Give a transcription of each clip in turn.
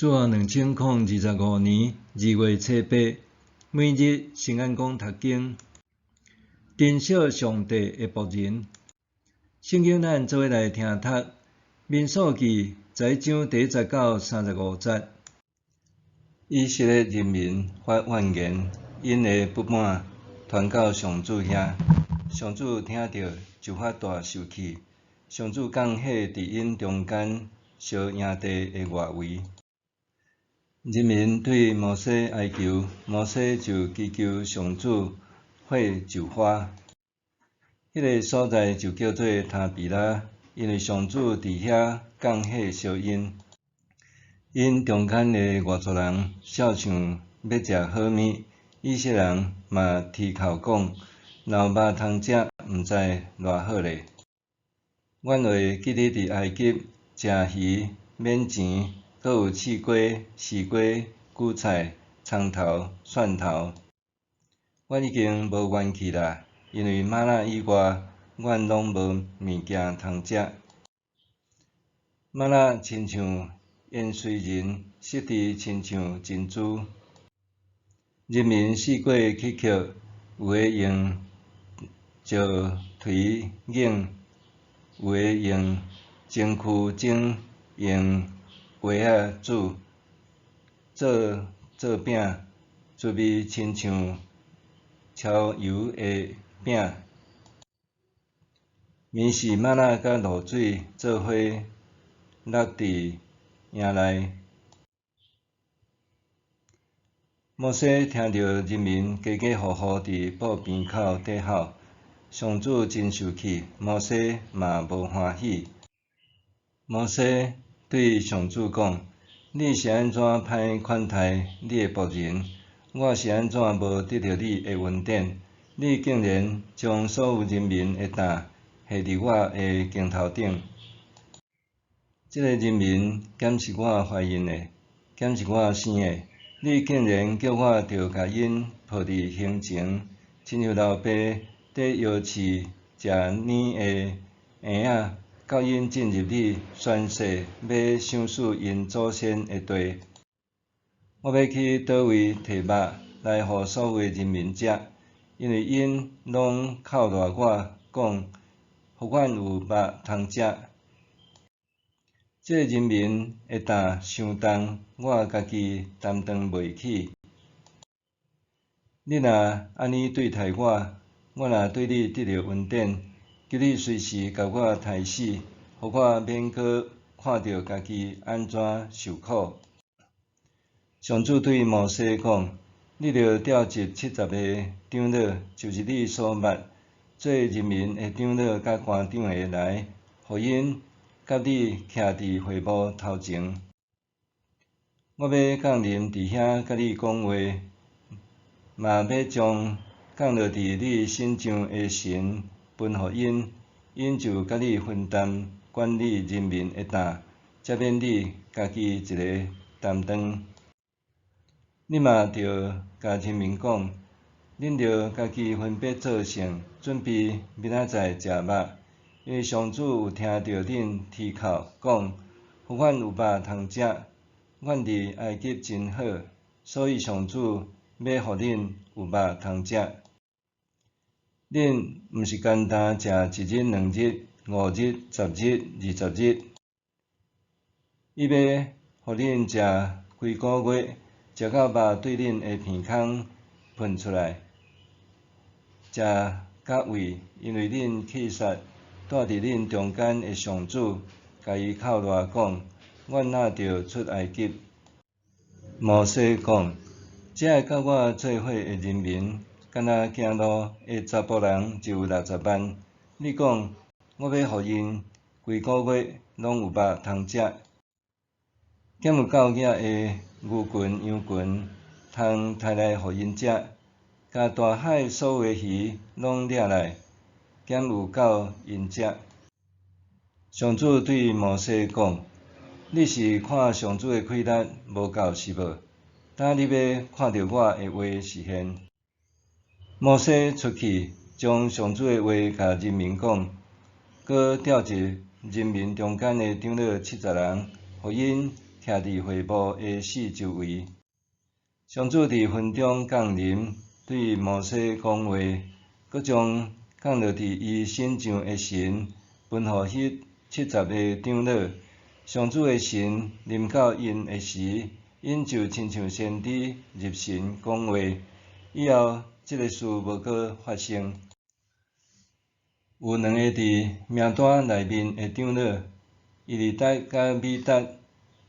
自2025年2月初8，每日圣安宫读经，珍惜上帝的仆人。圣经咱做伙来听读，民数记10章第1节到35节。以色列人民发怨言，因的不满传到上主遐，上主听到就发大受气。上主降火伫因中间烧营地的外围。人民对摩西哀求，摩西就祈求上主火就发。迄个所在就叫做他比拉，因为上主伫遐降火烧因。因中间的外族人笑想要食好物，以色列人嘛啼哭讲：若有肉通食，毋知偌好咧。阮话记你伫埃及食鱼免钱，阁有试过、试过韭菜、葱头、蒜头。阮已经无元气啦，因为吗哪以外，阮拢无物件通食。吗哪亲像盐水人，色质亲像珍珠。人民试过去捡，有诶用石锤硬，有诶用蒸汽蒸，用锅仔煮，做饼，滋味亲像超油诶饼。面是吗哪甲露水做伙落伫营内。摩西听到人民家家户户伫布边口底吼，上主真受气，摩西嘛无欢喜。摩西对上主讲：你是安怎歹款待你的仆人？我是安怎无得到你的恩典？你竟然将所有人民的胆下伫我的肩头顶。即个人民敢是我怀孕的，敢是我生的？你竟然叫我着甲因抱伫胸前，亲像老爸伫摇饲食奶的婴仔，到因进入你宣誓要赏赐因祖先的地。我要去倒位摕肉来互所有的人民食，因为因拢靠赖我讲，互阮有肉通食。即个人民的胆伤重，我家己担当袂起。你若安尼对待我，我若对你得到恩典，求你随时甲我杀死，互我免阁看到家己安怎受苦。上主对摩西讲：你着调集70个长老，就是你所捌做人民的长老甲官长的来，互因甲你徛伫会幕头前。我要降临伫遐甲你讲话，嘛要将降落伫你身上的神分互因，因就甲你分担管理人民的担，才免你家己一个担当。你嘛着甲人民讲，恁着家己分别做成，准备明仔载食肉。因为上主有听到恁啼哭，讲：互阮有肉通食，阮伫埃及真好，所以上主要互恁有肉通食。恁毋是简单食1日、2日、5日、10日、20日，伊要互恁食规个月，食到肉对恁的鼻孔喷出来，食甲胃，因为恁气煞住伫恁中间的上主，甲伊靠赖讲：阮哪着出埃及？摩西讲：这爱甲我做伙的人民，敢若行路的查甫人就有60万。你讲，我要互因规个月拢有肉通食，减有够额的牛群、羊群，通杀来互因食，甲大海所有的鱼拢掠来，减有够因食。上主对摩西讲：你是看上主的气力无够是无？当你要看到我的话实现。摩西出去，将上主的话甲人民讲，搁调集人民中间的长老70人，互因徛伫会幕的四周围。上主伫云中降临，对摩西讲话，佮将降落伫伊身上的神分予迄70个长老。上主的神临到因的时，因就亲像先知入神讲话。以后，即个事无搁发生。有2个伫名单内面的长老，伊利达甲米达，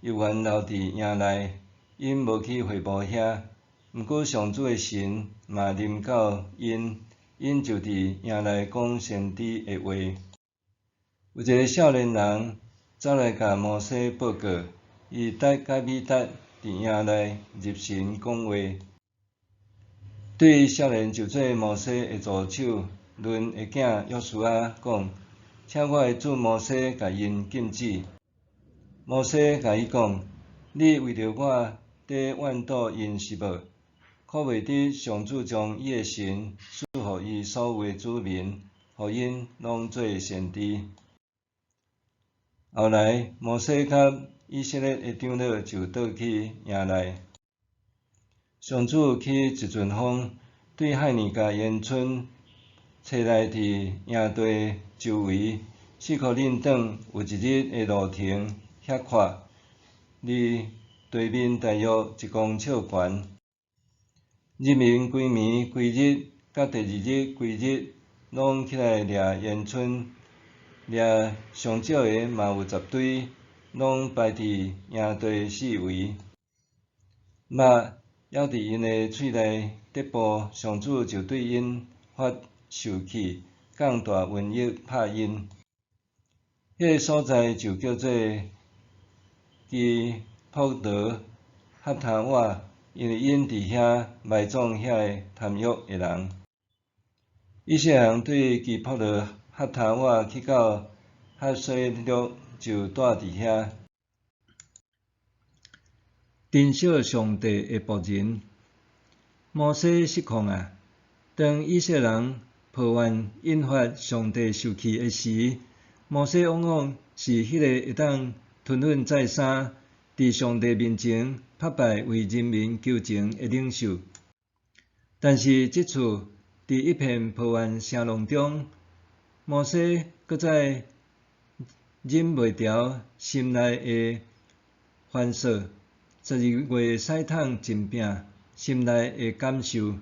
犹原留伫营内，因无去会幕遐。毋过上主的神嘛临到因，因就伫营内讲先知的话。有一个少年人走来甲摩西报告，伊达甲米达伫营内入神讲话。对少年就做摩西的助手，论的囝约书亚讲：请我的主摩西甲因禁止。摩西甲伊讲：你为着我伫怨妒因是无？可袂得上主将伊的神赐予伊所有的子民，予因拢做先知。后来，摩西甲以色列的长老就倒去营内。上主起一阵风，对海尼加烟囱吹来伫营地周围，4箍恁长有一日的路程遐宽，离地面大约1公尺悬。人民规暝规日，甲第二日规日，拢起来掠烟囱，掠上少的嘛有10堆，拢摆伫营地四围。肉还伫因的喙内滴布，上主就对因发受气，降大瘟疫拍因。迄个所在就叫做基普罗哈塔瓦，因为因伫遐埋葬遐个贪欲的人。以色列人对基普罗哈塔瓦去到哈西路，就住伫遐。珍惜上帝的仆人，摩西失控啊！当以色列人抱怨引发上帝受气的时，摩西往往是迄个会当吞忍再三，伫上帝面前拍败为人民求情的领袖。但是即次伫一片抱怨声浪中，摩西搁再忍袂牢心内的烦躁。12月屎桶真拼，心内的感受。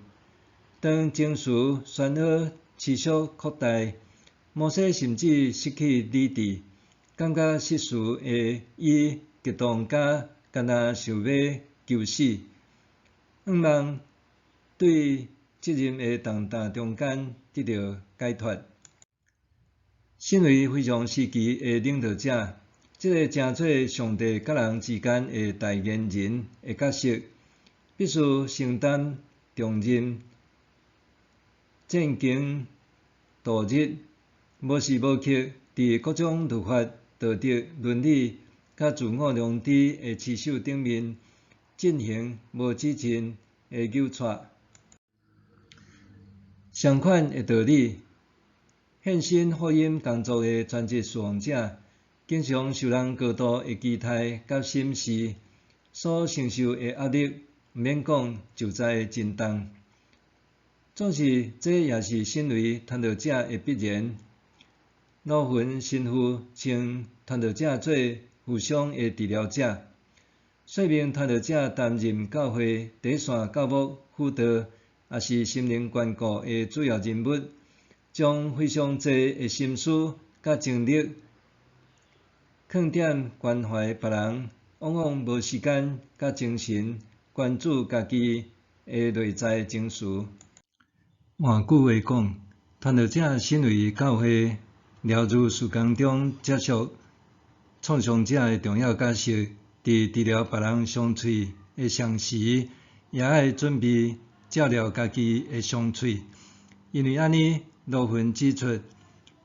当情绪宣好持续扩大，摩西甚至失去理智，感觉世事的伊激动甲干那想要求死，望对责任的重担中间得到解脱。身为非常时期的领导者，这个正做上帝甲人之间的代言人的角色，必须承担重任，战经度日，无时无刻伫各种律法、道德、伦理甲自我良知的持守顶面进行无止境的纠错。相款的道理，献身福音工作的全职侍奉者，经常受人高度的期待甲审视，所承受的压力，毋免讲就知真重。总是这也是身为传道者的必然。老云神父称传道者做互相的治疗者，说明传道者担任教会第一线教牧辅导，也是心灵眷顾的主要人物，将非常侪的心思甲精力放点关怀别人，往往无时间甲精神关注家己的内在情绪。换句话讲，传道者身为教会疗愈事工中接触创伤者的重要角色，伫治疗别人伤喙的同时，也爱准备照料家己的伤喙。因为安尼，罗云指出，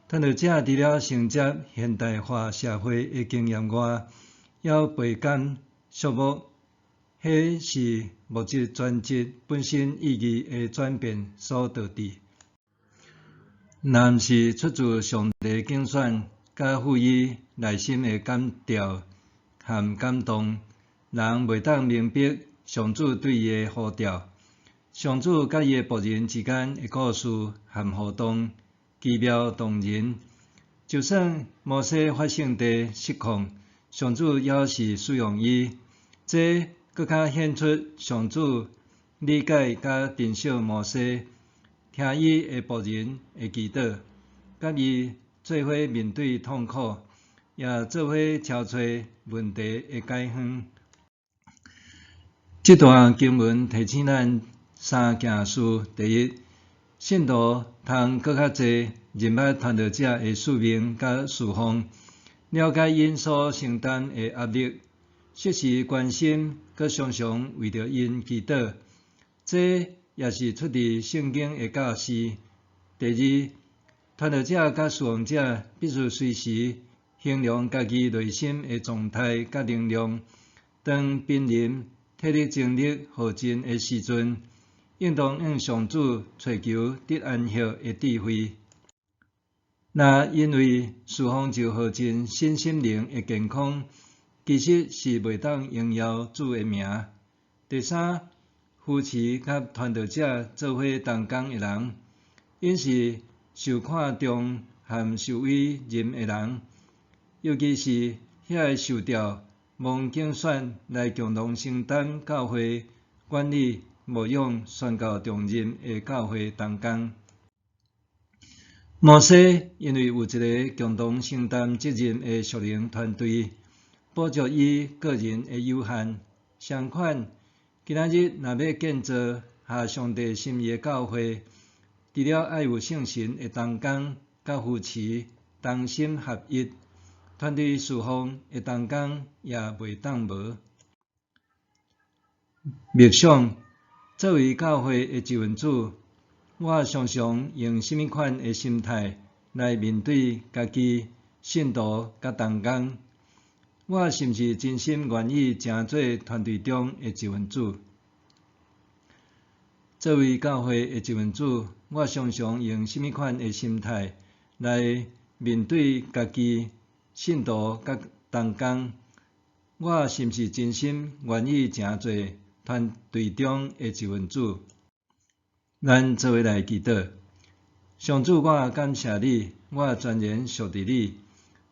传道者除了承接现代化社会的经验外，要倍感肃穆，迄是目前专职本身意义的转变所导致。若毋是出自上帝竞选，甲赋予内心的感召和感动，人袂当明白上主对伊诶呼召。上主甲伊诶仆人之间诶故事和互动奇妙动人。就算摩西发生地失控，上主也是使用伊，这更较显出上主理解甲珍惜摩西，听伊诶仆人诶祈祷，甲伊做伙面对痛苦，也做伙挑找问题诶解方。这段经文提醒咱三件事：第一，信徒通更较侪认捌传道者诶使命甲事奉，了解因所承担诶压力，适时关心，佮常常为着因祈祷。这也是出自圣经诶教示。第二，传道者甲侍奉者必须随时衡量家己内心诶状态甲能量，当濒临体力精力耗尽诶时阵，应当向上主寻求得安息诶智慧。若因为侍奉就耗尽身心灵诶健康，其实是袂当荣耀主诶名。第三，扶持甲传道者做伙同工诶人，因是受看重和受委任诶人，尤其是遐个受召蒙竞选来共同承担教会管理、牧养、宣教重任诶教会同工。摩西因为有一个共同承担责任诶属灵团队，补足伊个人诶有限。相反，今仔日若要建造合上帝心意诶教会，除了爱有圣神诶同工甲扶持，同心合一，团队侍奉诶同工也袂当无。默想，作为教会诶一份子，我常常用甚物款诶心态来面对家己、信徒甲同工？我是毋是真心愿意成做团队中诶一份子？作为教会诶一份子，我常常用甚物款诶心态来面对家己、信徒甲同工？我是毋是真心愿意成做团队中诶一份子？咱做伙来祈祷。上主，我感谢你，我全然属于你。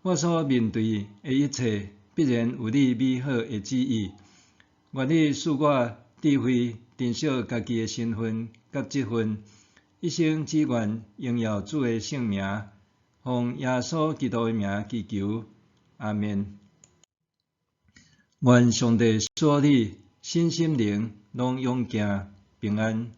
我所面对诶一切，必然有你美好诶旨意。愿你赐我智慧，珍惜家己诶身份甲职分，一生只愿荣耀主诶圣名，奉耶稣基督诶名祈求，阿们。愿上帝赐你身心灵拢勇健平安。